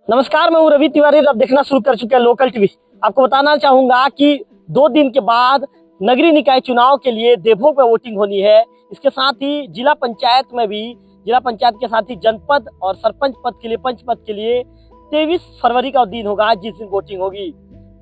नमस्कार, मैं हूं रवि तिवारी। अब देखना शुरू कर चुके हैं लोकल टीवी। आपको बताना चाहूंगा कि 2 दिन के बाद नगरीय निकाय चुनाव के लिए देवभोग में वोटिंग होनी है। इसके साथ ही जिला पंचायत में भी, जिला पंचायत के साथ ही जनपद और सरपंच पद के लिए, पंच पद के लिए 23 फरवरी का दिन होगा, जिस दिन वोटिंग होगी।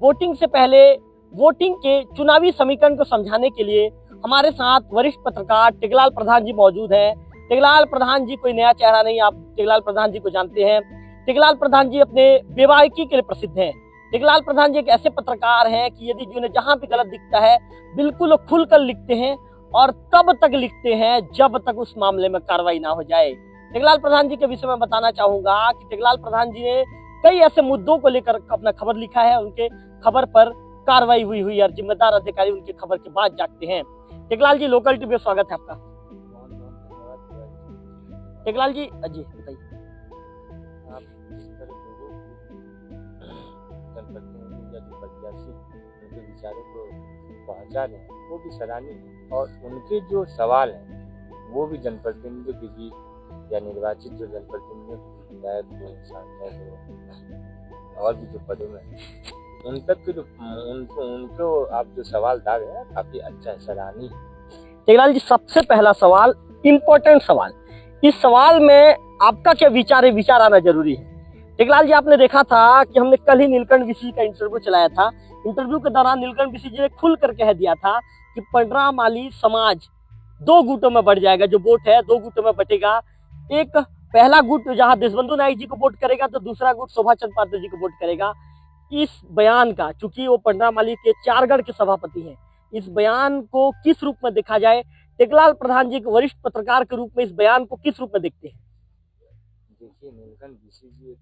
वोटिंग से पहले वोटिंग के चुनावी समीकरण को समझाने के लिए हमारे साथ वरिष्ठ पत्रकार टेकलाल प्रधान जी मौजूद हैं। टेकलाल प्रधान जी कोई नया चेहरा नहीं, आप टेकलाल प्रधान जी को जानते हैं। टेकलाल प्रधान जी अपने बेबाकी के लिए प्रसिद्ध हैं। टेकलाल प्रधान जी एक ऐसे पत्रकार हैं कि यदि जिन्हें जहां भी गलत दिखता है बिल्कुल खुलकर लिखते हैं, और तब तक लिखते हैं जब तक उस मामले में कार्रवाई ना हो जाए। टेकलाल प्रधान जी के विषय में बताना चाहूंगा कि टेकलाल प्रधान जी ने कई ऐसे मुद्दों को लेकर अपना खबर लिखा है। उनके खबर पर कार्रवाई हुई और जिम्मेदार अधिकारी उनकी खबर के बाद जागते हैं। टेकलाल जी, लोकल टीवी में स्वागत है आपका। टेकलाल जी बताइए। आप इस तरह लोगों जनप्रतिनिधि या जो प्रत्याशी उनके विचारों को पहुंचा रहे हैं वो भी सराहनीय है, और उनके जो सवाल हैं वो भी जनप्रतिनिधियों के बीच या निर्वाचित जो जनप्रतिनिधियों के विधायक हो, सांसद हो और भी जो पदों में उन तक के जो उनको आप जो सवाल डाल रहे हैं काफी अच्छा है, सराहनीय है। टेकलाल जी, सबसे पहला सवाल, इम्पोर्टेंट सवाल, इस सवाल में आपका क्या विचार है? विचार आना जरूरी है। टेकलाल जी, आपने देखा था कि हमने कल ही नीलकंठ विसी का इंटरव्यू चलाया था। इंटरव्यू के दौरान नीलकंठ विसी जी ने खुल कर कह दिया था कि पंडरा माली समाज 2 गुटों में बढ़ जाएगा। जो वोट है 2 गुटों में बटेगा। एक पहला गुट जहां देशबंधु नायक जी को वोट करेगा तो दूसरा गुट शोभा चंद पात्र जी को वोट करेगा। इस बयान का, चूंकि वो पंडरा माली के 4 गढ़ के सभापति हैं, इस बयान को किस रूप में देखा जाए? टेकलाल प्रधान जी एक वरिष्ठ पत्रकार के रूप में इस बयान को किस रूप में देखते हैं? देखिए, नीलकंठ विसी जी एक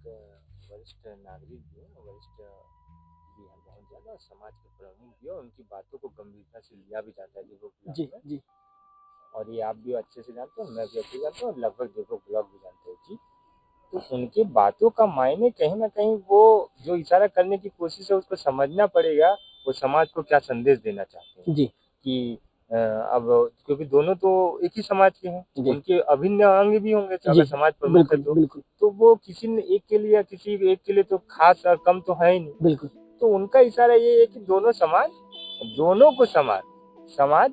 वरिष्ठ नागरिक भी है, वरिष्ठ भी हैं बहुत ज्यादा, और समाज के प्रमुख भी है। उनकी बातों को गंभीरता से लिया भी जाता है देखो जी जी। और ये आप भी अच्छे से जानते हो, मैं भी अच्छे जानता हूँ, और लगभग देखो ब्लॉग भी जानते हो जी। तो उनकी बातों का मायने कहीं ना कहीं वो जो इशारा करने की कोशिश है उसको समझना पड़ेगा, वो समाज को क्या संदेश देना चाहते हैं जी कि अब क्योंकि दोनों तो एक ही समाज के हैं, उनके अभिन्न अंग भी होंगे अगर समाज प्रमुख है तो वो किसी ने एक के लिए या किसी एक के लिए तो खास और कम तो है ही नहीं। बिल्कुल। तो उनका इशारा ये है कि दोनों समाज, दोनों को समाज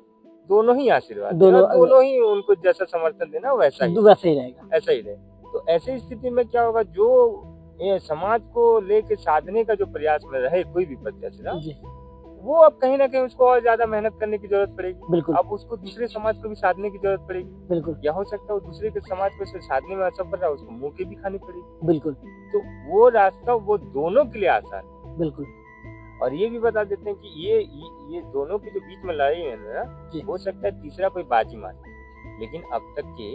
दोनों ही आशीर्वाद, दोनों ही उनको जैसा समर्थन देना वैसा ही रहेगा, ऐसा ही रहे। तो ऐसी स्थिति में क्या होगा, जो ये समाज को लेके साधने का जो प्रयास में रहे कोई भी प्रत्याशी, वो अब कहीं ना कहीं उसको और ज्यादा मेहनत करने की जरूरत पड़ेगी। बिल्कुल। अब उसको दूसरे समाज को भी साधने की जरूरत पड़ेगी। बिल्कुल। या हो सकता है वो दूसरे के समाज को साधने में असफल रहा, उसको मुंह की भी खानी पड़ेगी। बिल्कुल। तो वो रास्ता वो दोनों के लिए आसान है। बिल्कुल। और ये भी बता देते हैं कि ये दोनों के जो बीच में लड़ाई है ना, हो सकता है तीसरा कोई बाजी मारे, लेकिन अब तक के,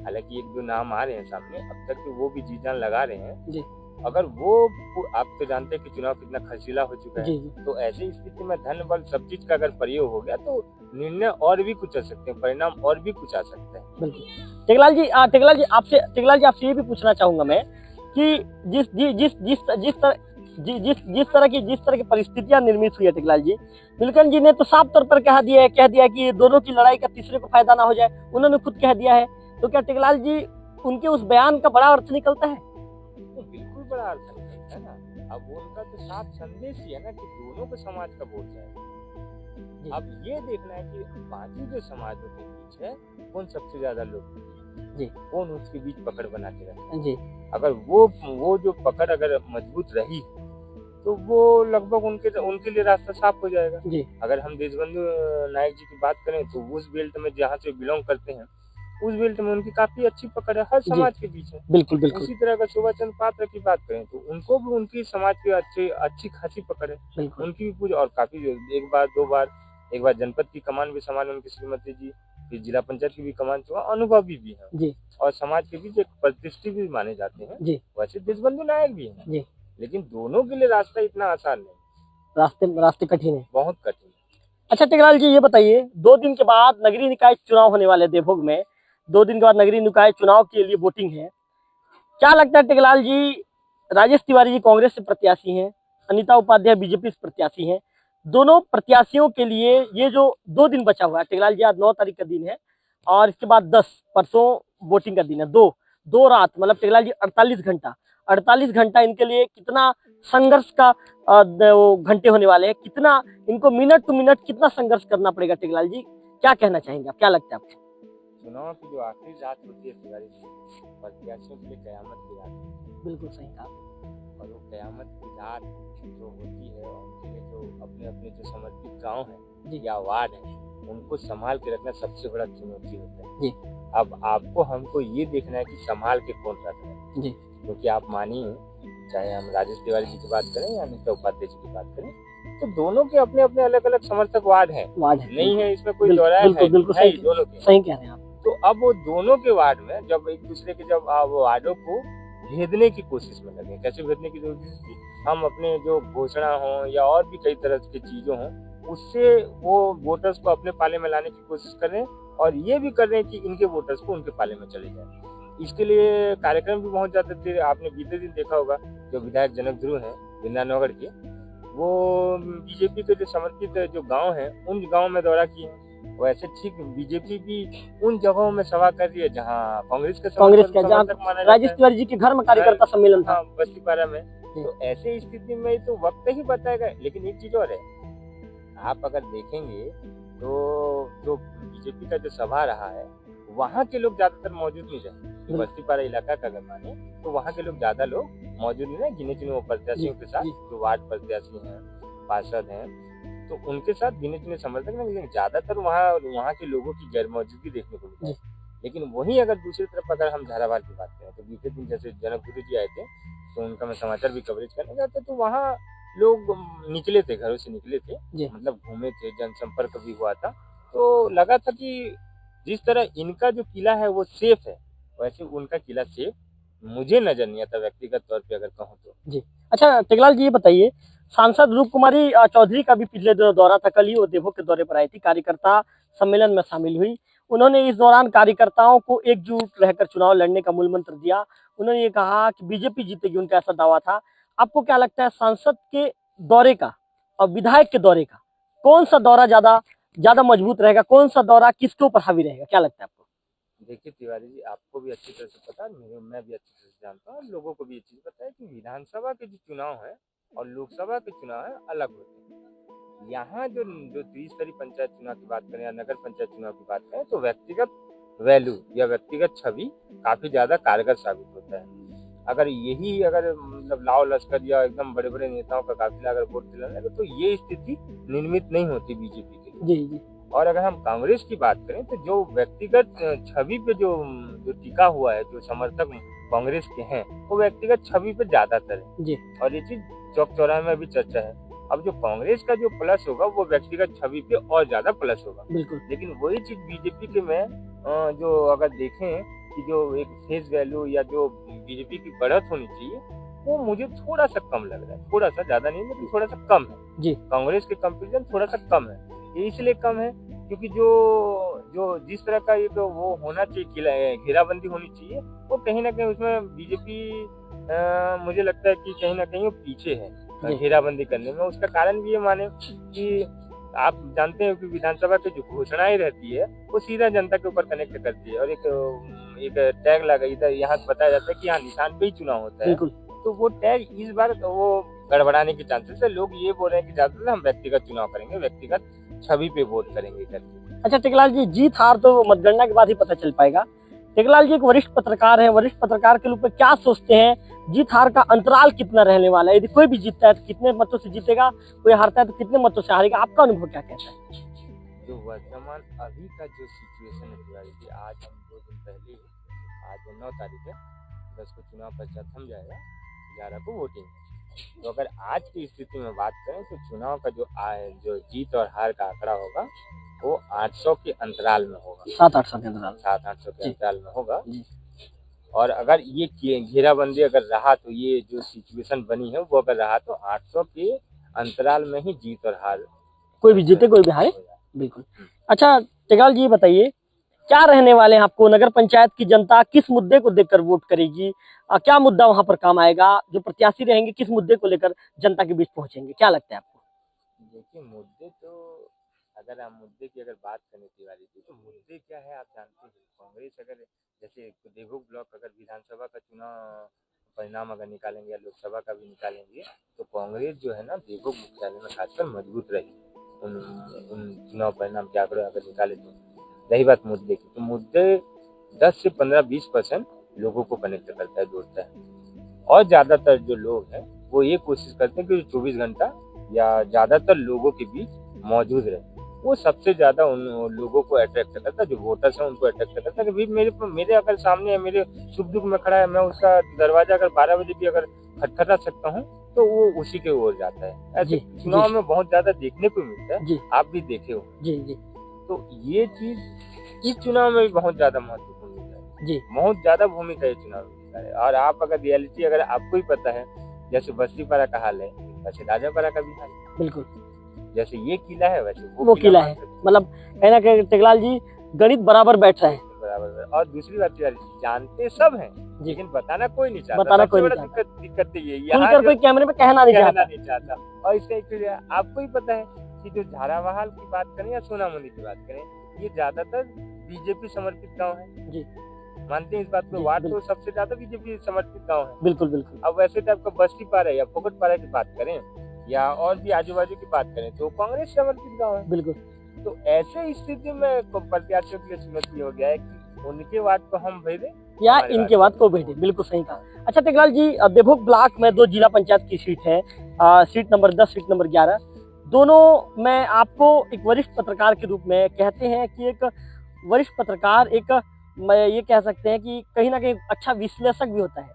हालांकि 1-2 नाम आ रहे हैं सामने, अब तक के वो भी जी जान लगा रहे हैं। अगर वो, आप तो जानते हैं कि चुनाव कितना खर्चीला हो चुका है, तो ऐसी स्थिति में धन बल सब चीज का अगर प्रयोग हो गया तो निर्णय और भी कुछ आ सकते हैं, परिणाम और भी कुछ आ सकता है। बिल्कुल। टेकलाल जी आपसे ये भी पूछना चाहूंगा मैं कि जिस तरह की परिस्थितियां निर्मित हुई है, टेकलाल जी, नीलकंठ जी ने तो साफ तौर पर कह दिया कि दोनों की लड़ाई का तीसरे को फायदा ना हो जाए। उन्होंने खुद कह दिया है। तो क्या टेकलाल जी उनके उस बयान का बड़ा अर्थ निकलता है? तो बिल्कुल बड़ा अर्थ निकलता है ना। अब उनका तो साफ संदेश ही है ना कि दोनों को समाज का वोट जाएगा। अब ये देखना है कि बाकी जो समाजों के बीच है कौन सबसे ज्यादा लोग, कौन उसके बीच पकड़ बना के रखता है। अगर वो जो पकड़ अगर मजबूत रही तो वो लगभग उनके लिए रास्ता साफ हो जाएगा। अगर हम देशबंधु नायक जी की बात करें तो उस बेल्ट में जहाँ से बिलोंग करते हैं, उस बेल्ट में उनकी काफी अच्छी पकड़ है, हर समाज के बीच है। बिल्कुल। उसी तरह अगर शोभा चंद पात्र की बात करें तो उनको भी उनकी समाज की अच्छी खासी पकड़ है, उनकी भी पूजा, और काफी एक बार जनपद की कमान भी संभाली उनकी श्रीमती जी, फिर जिला पंचायत की भी कमान अनुभवी भी है, और समाज के बीच एक प्रतिष्ठित भी माने जाते हैं। वैसे देशबंधु नायक भी है, लेकिन दोनों के लिए रास्ता इतना आसान नहीं, रास्ते कठिन है, बहुत कठिन है। अच्छा टेकलाल जी, ये बताइए, 2 दिन के बाद नगरीय निकाय चुनाव होने वाले देवभोग में, 2 दिन के बाद नगरीय निकाय चुनाव के लिए वोटिंग है। क्या लगता है टेकलाल जी, राजेश तिवारी जी कांग्रेस से प्रत्याशी हैं, अनीता उपाध्याय बीजेपी से प्रत्याशी हैं, दोनों प्रत्याशियों के लिए ये जो 2 दिन बचा हुआ है टेकलाल जी, आज 9 तारीख का दिन है और इसके बाद 10 परसों वोटिंग का दिन है, 2 रात, मतलब टेकलाल जी 48 घंटा, 48 घंटा इनके लिए कितना संघर्ष का वो घंटे होने वाले हैं, कितना इनको मिनट टू मिनट कितना संघर्ष करना पड़ेगा। टेकलाल जी क्या कहना चाहेंगे आप, क्या लगता है आपको? चुनाव की जो आखिरी रात होती है तिवारी जी, प्रत्याशियों के लिए कयामत की रात होती है। बिल्कुल सही कहा। और वो कयामत की रात जो होती है, और उनके लिए जो अपने अपने जो समर्पित गांव है या वार्ड है, उनको संभाल के रखना सबसे बड़ा चुनौती होता है जी। अब आपको हमको ये देखना है कि संभाल के कौन रख रहा है जी। क्योंकि आप मानिए, चाहे हम राजेश तिवारी जी की बात करें या अनिता उपाध्याय जी की बात करें, तो दोनों के अपने अपने अलग अलग समर्थक वार्ड है, नहीं है इसमें कोई दौराया है, बिल्कुल है दोनों के। सही कह रहे हैं आप। तो अब वो दोनों के वार्ड में जब एक दूसरे के जब वो वार्डों को भेदने की कोशिश में लगे, कैसे भेदने की कोशिश की, हम अपने जो घोषणा हो या और भी कई तरह की चीजों हो, उससे वो वोटर्स को अपने पाले में लाने की कोशिश कर रहे हैं, और ये भी कर रहे हैं कि इनके वोटर्स को उनके पाले में चले जाए। इसके लिए कार्यक्रम भी बहुत जाते थे। आपने बीते दिन देखा होगा, जो विधायक जनक ध्रुव है बिंदानगर के, वो बीजेपी के जो समर्पित जो गांव है, उन गांव में दौरा किए हैं। वैसे ठीक बीजेपी भी उन जगहों में सभा कर रही है जहां कांग्रेस का राजेश तिवारी जी के घर में कार्यकर्ता सम्मेलन था बस्तीपारा में। तो ऐसे स्थिति में तो वक्त ही बताएगा। लेकिन एक चीज और है, आप अगर देखेंगे तो जो बीजेपी का जो सभा रहा है, वहाँ के लोग ज्यादातर मौजूद नहीं रहे। बस्तीपारा इलाका का अगर माने तो वहाँ के लोग ज्यादा लोग मौजूद नहीं रहे, गिने चुने वो प्रत्याशियों के साथ, जो वार्ड प्रत्याशी हैं, पार्षद हैं, तो उनके साथ गिने चुने समर्थक नहीं, लेकिन ज्यादातर वहाँ के लोगों की गैर मौजूदगी देखने को मिली। लेकिन वहीं अगर दूसरी तरफ अगर हम झालावाड़ की बात करें, तो बीते दिन जैसे जनक गुरु जी आए थे, तो उनका मैं समाचार भी कवरेज करने जाता, तो वहाँ लोग निकले थे, घरों से निकले थे, मतलब घूमे थे, जनसंपर्क भी हुआ था। तो लगा था कि जिस तरह इनका जो किला है वो सेफ है, वैसे उनका किला सेफ मुझे नजर नहीं आता व्यक्तिगत तौर पे अगर कहूँ तो। जी। अच्छा टेकलाल जी ये बताइए, सांसद रूप कुमारी चौधरी का भी पिछले दिनों दौरा था, कल ही वो देवो के दौरे पर आई थी, कार्यकर्ता सम्मेलन में शामिल हुई। उन्होंने इस दौरान कार्यकर्ताओं को एकजुट रहकर चुनाव लड़ने का मूल मंत्र दिया। उन्होंने ये कहा कि बीजेपी जीतेगी, उनका ऐसा दावा था। आपको क्या लगता है, सांसद के दौरे का और विधायक के दौरे का कौन सा दौरा ज्यादा मजबूत रहेगा, कौन सा दौरा किसके ऊपर हावी रहेगा, क्या लगता है आपको? देखिए तिवारी जी, आपको भी अच्छी तरह से पता है, मैं भी अच्छी तरह से जानता हूँ, लोगों को भी ये चीज पता है कि विधानसभा के जो चुनाव है और लोकसभा के चुनाव है अलग होते हैं। यहाँ जो त्रिस्तरीय पंचायत चुनाव की बात करें या नगर पंचायत चुनाव की बात करें, तो व्यक्तिगत वैल्यू या व्यक्तिगत छवि काफी ज्यादा कारगर साबित होता है। अगर मतलब लाव लश्कर या एकदम बड़े बड़े नेताओं का काफिला अगर वोट दिलाने लगे, तो ये स्थिति निर्मित नहीं होती बीजेपी के लिए। जी। और अगर हम कांग्रेस की बात करें, तो जो व्यक्तिगत छवि पे जो टिका हुआ है, जो समर्थक कांग्रेस के हैं, वो व्यक्तिगत छवि पे ज्यादातर है जी। और ये चीज चौक चौराहे में भी चर्चा है। अब जो कांग्रेस का जो प्लस होगा वो व्यक्तिगत छवि पे और ज्यादा प्लस होगा, लेकिन वही चीज बीजेपी के में जो अगर देखें कि जो एक फेस वैल्यू या जो बीजेपी की बढ़त होनी चाहिए, वो मुझे थोड़ा सा कम लग रहा है। थोड़ा सा, ज्यादा नहीं, लेकिन थोड़ा सा कम है जी। कांग्रेस के कंपेरिजन थोड़ा सा कम है। ये इसलिए कम है क्योंकि जो जिस तरह का एक वो होना चाहिए, घेराबंदी होनी चाहिए, वो कहीं ना कहीं उसमें बीजेपी मुझे लगता है कि कहीं ना कहीं वो पीछे है घेराबंदी करने में। उसका कारण भी ये माने कि आप जानते हैं कि विधानसभा की जो घोषणाएं रहती है वो सीधा जनता के ऊपर कनेक्ट करती है, और एक टैग लगा इधर यहाँ बताया जाता है कि यहाँ निशान पे ही चुनाव होता है। तो वो टैग इस बार वो गड़बड़ाने के चांसेस है। लोग ये बोल रहे हैं कि ज्यादातर हम व्यक्तिगत चुनाव करेंगे, व्यक्तिगत छवि पे वोट करेंगे करके। अच्छा टेकलाल जी, जीत हार तो मतगणना के बाद ही पता चल पाएगा। टेकलाल जी एक वरिष्ठ पत्रकार है, वरिष्ठ पत्रकार के रूप में क्या सोचते हैं, जीत हार का अंतराल कितना रहने वाला है? यदि कोई भी जीतता है तो कितने मतों से जीतेगा, कोई हारता है तो कितने मतों से हारेगा? आपका अनुभव क्या कहता है? जो वर्तमान अभी का जो सिचुएशन है, आज हम 2 दिन पहले, आज 9 तारीख है, 10 को चुनाव पर्चा थम जाएगा, 11 को वोटिंग है। तो अगर आज की स्थिति में बात करें तो चुनाव का जो जीत और हार का आंकड़ा होगा वो 800 के अंतराल में होगा, 700-800 के अंतराल, 700-800 के अंतराल में होगा। और अगर ये घेराबंदी अगर रहा, तो ये जो सिचुएशन बनी है वो अगर रहा, तो 800 के अंतराल में ही जीत और हार, कोई भी जीते कोई भी हारे, बिल्कुल। अच्छा टेकलाल जी बताइए, क्या रहने वाले हैं आपको नगर पंचायत की जनता किस मुद्दे को देखकर वोट करेगी? क्या मुद्दा वहां पर काम आएगा? जो प्रत्याशी रहेंगे किस मुद्दे को लेकर जनता के बीच पहुंचेंगे, क्या लगता है आपको? देखिए मुद्दे तो, अगर हम मुद्दे की अगर बात करें तिवारी जी, तो मुद्दे क्या है आप जानते हैं। कांग्रेस अगर जैसे देवभोग ब्लॉक अगर विधानसभा का चुनाव परिणाम अगर निकालेंगे या लोकसभा का भी निकालेंगे तो कांग्रेस जो है ना देवभोग मुख्यालय में खासकर मजबूत रही। उन चुनाव परिणाम के आंकड़े अगर निकाले तो रही बात मुद्दे की, तो मुद्दे 10 से 15-20% लोगों को कनेक्ट करता है, जोड़ता है। और ज्यादातर जो लोग हैं वो ये कोशिश करते हैं कि 24 घंटा या ज्यादातर लोगों के बीच मौजूद रहे। वो सबसे ज्यादा उन लोगों को अट्रैक्ट करता है, जो वोटर्स हैं उनको अट्रैक्ट करता है कि भाई मेरे अगर सामने है, मेरे सुख दुख में खड़ा है, मैं उसका दरवाजा अगर 12 बजे भी अगर खटखटा सकता हूँ तो वो उसी के ओर जाता है। ऐसे चुनाव में बहुत ज्यादा देखने को मिलता है, आप भी देखे हो। जी जी। तो ये चीज इस चुनाव में भी बहुत ज्यादा महत्वपूर्ण है जी, बहुत ज्यादा भूमिका है चुनाव में। और आप अगर रियलिटी अगर आपको ही पता है, जैसे बस्तीपारा का हाल है वैसे राजापारा का भी हाल है। बिल्कुल जैसे ये किला है वैसे वो किला है। मतलब कहीं ना कहीं टेकलाल जी गणित बराबर बैठ रहे हैं। बराबर। और दूसरी बात जानते सब हैं लेकिन बताना कोई नहीं चाहता। बताना कोई नहीं चाहता। दिक्कत ये खुलकर कोई कैमरे में कहना नहीं चाहता। और इसका एक आपको ही पता है कि जो झालावाड़ की बात करें या सोनामुनी की बात करें, ये ज्यादातर बीजेपी समर्थित गाँव है। जी मानते हैं इस बात को। वार्ड तो सबसे ज्यादा बीजेपी समर्थित गाँव है। बिल्कुल बिल्कुल। अब वैसे टाइप का बस्तीपारा या फोकटपारा की बात करें या और भी आजू बाजू की बात करें तो कांग्रेस समर्थित गाँव है। बिल्कुल। तो ऐसे स्थिति में प्रत्याशियों के लिए चुनौती हो गया है कि उनके वार्ड को हम भेजें या इनके वार्ड को भेजें। बिल्कुल सही कहा। अच्छा टेकलाल जी, देवभोग ब्लॉक में 2 जिला पंचायत की सीट है, सीट नंबर 10, सीट नंबर 11। दोनों में आपको एक वरिष्ठ पत्रकार के रूप में कहते हैं कि एक वरिष्ठ पत्रकार एक मैं ये कह सकते हैं कि कहीं ना कहीं अच्छा विश्लेषक भी होता है।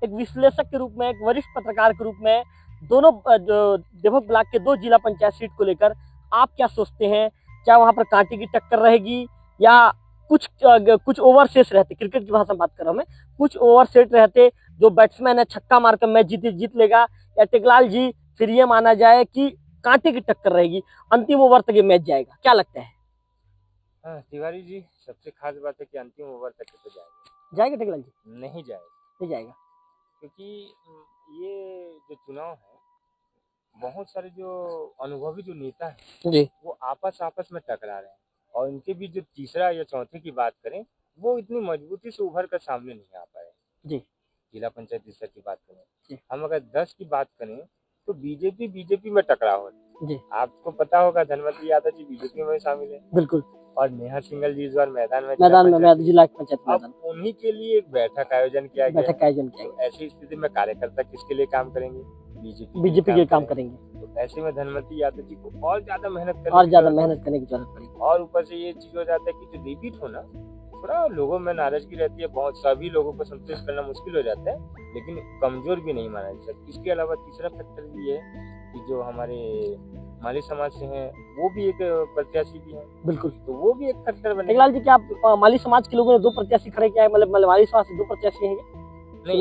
एक विश्लेषक के रूप में, एक वरिष्ठ पत्रकार के रूप में दोनों देवभोग ब्लॉक के 2 जिला पंचायत सीट को लेकर आप क्या सोचते हैं? क्या वहां पर कांटे की टक्कर रहेगी या कुछ ओवर शेष रहते? क्रिकेट की भाषा में बात कर रहा हूं मैं। कुछ ओवर सेट रहते, जो बैट्समैन है छक्का मारकर मैच जीत लेगा, या टेकलाल जी फिर ये माना जाए कि कांटे की टक्कर रहेगी, अंतिम ओवर तक ये मैच जाएगा? क्या लगता है? हाँ तिवारी जी, सबसे खास बात है कि अंतिम ओवर तक तो जाएगा टेकलाल जी? नहीं जाएगा। नहीं जाएगा क्योंकि ये जो चुनाव है, बहुत सारे जो अनुभवी जो नेता हैं जी वो आपस में टकरा रहे हैं। और इनके बीच जो तीसरा या चौथे की बात करें, वो इतनी मजबूती से उभर कर सामने नहीं आ पाए। जी जिला पंचायत स्तर की बात करें, हम अगर 10 की बात करें तो बीजेपी में टकराव है। जी आपको पता होगा धनवंतरी यादव जी बीजेपी में शामिल है। बिल्कुल। और नेहा सिंगल जी इस बार मैदान में जिला पंचायत मैदान, उन्हीं के लिए एक बैठक आयोजन किया गया। ऐसी स्थिति में कार्यकर्ता किसके लिए काम करेंगे? बीजेपी के काम करेंगे। तो ऐसे में धनवंतरी यादव जी को और ज्यादा मेहनत करने की जरूरत पड़ेगी। और ऊपर से ये चीज हो जाता है कि जो रिपीट होना, थोड़ा लोगों में नाराजगी रहती है, बहुत सभी लोगों को संतुष्ट करना मुश्किल हो जाता है, लेकिन कमजोर भी नहीं माना जा सकता। इसके अलावा तीसरा फैक्टर भी है कि जो हमारे माली समाज से हैं वो भी एक प्रत्याशी भी है। बिल्कुल। तो वो भी एक फैक्टर बने। टेकलाल जी, क्या आप माली समाज के लोगों ने 2 प्रत्याशी खड़े किया है? मतलब माली समाज से 2 प्रत्याशी हैं? नहीं,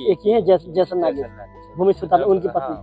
एक ही है, जैसन नागी, भूमि सुल्तान, उनकी पत्नी।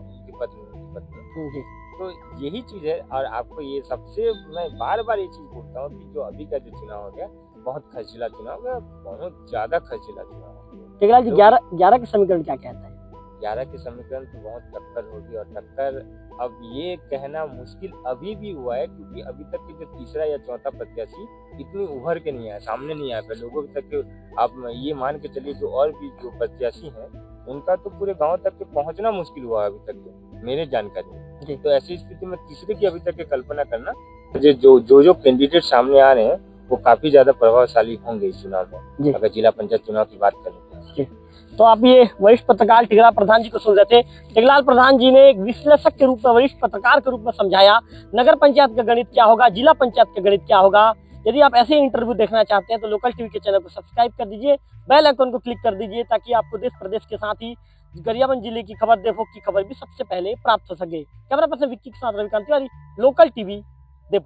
जी तो यही चीज है। और आपको ये सबसे मैं बार बार ये चीज बोलता हूँ कि जो अभी का जो चुनाव हो गया, बहुत खर्चीला चुनाव है, बहुत ज्यादा खर्चीला चुनाव। टेकलाल जी, 11 के समीकरण क्या कहता है? 11 के समीकरण तो बहुत टक्कर होगी। और टक्कर अब ये कहना मुश्किल अभी भी हुआ है, क्योंकि अभी तक के जो तीसरा या चौथा प्रत्याशी इतनी उभर के नहीं आया, सामने नहीं आया लोगों तक। आप ये मान के चलिए जो और भी जो प्रत्याशी हैं उनका तो पूरे गांव तक के पहुंचना मुश्किल हुआ अभी तक मेरे जानकारी में। तो ऐसी स्थिति में तीसरे की अभी तक की कल्पना करना, जो कैंडिडेट सामने आ रहे हैं वो काफी ज्यादा प्रभावशाली होंगे इस चुनाव में, अगर जिला पंचायत चुनाव की बात करें। तो आप ये वरिष्ठ पत्रकार टेकलाल प्रधान जी को सुन रहे थे। टेकलाल प्रधान जी ने एक विश्लेषक के रूप में, वरिष्ठ पत्रकार के रूप में समझाया नगर पंचायत का गणित क्या होगा, जिला पंचायत का गणित क्या होगा। यदि आप ऐसे इंटरव्यू देखना चाहते हैं तो लोकल टीवी के चैनल को सब्सक्राइब कर दीजिए, बेल आइकन को क्लिक कर दीजिए, ताकि आपको देश प्रदेश के साथ ही गरियाबंद जिले की खबर, देवभोग की खबर भी सबसे पहले प्राप्त हो सके। कैमरा पर्सन विक्की के साथ रविकांत तिवारी, लोकल टीवी।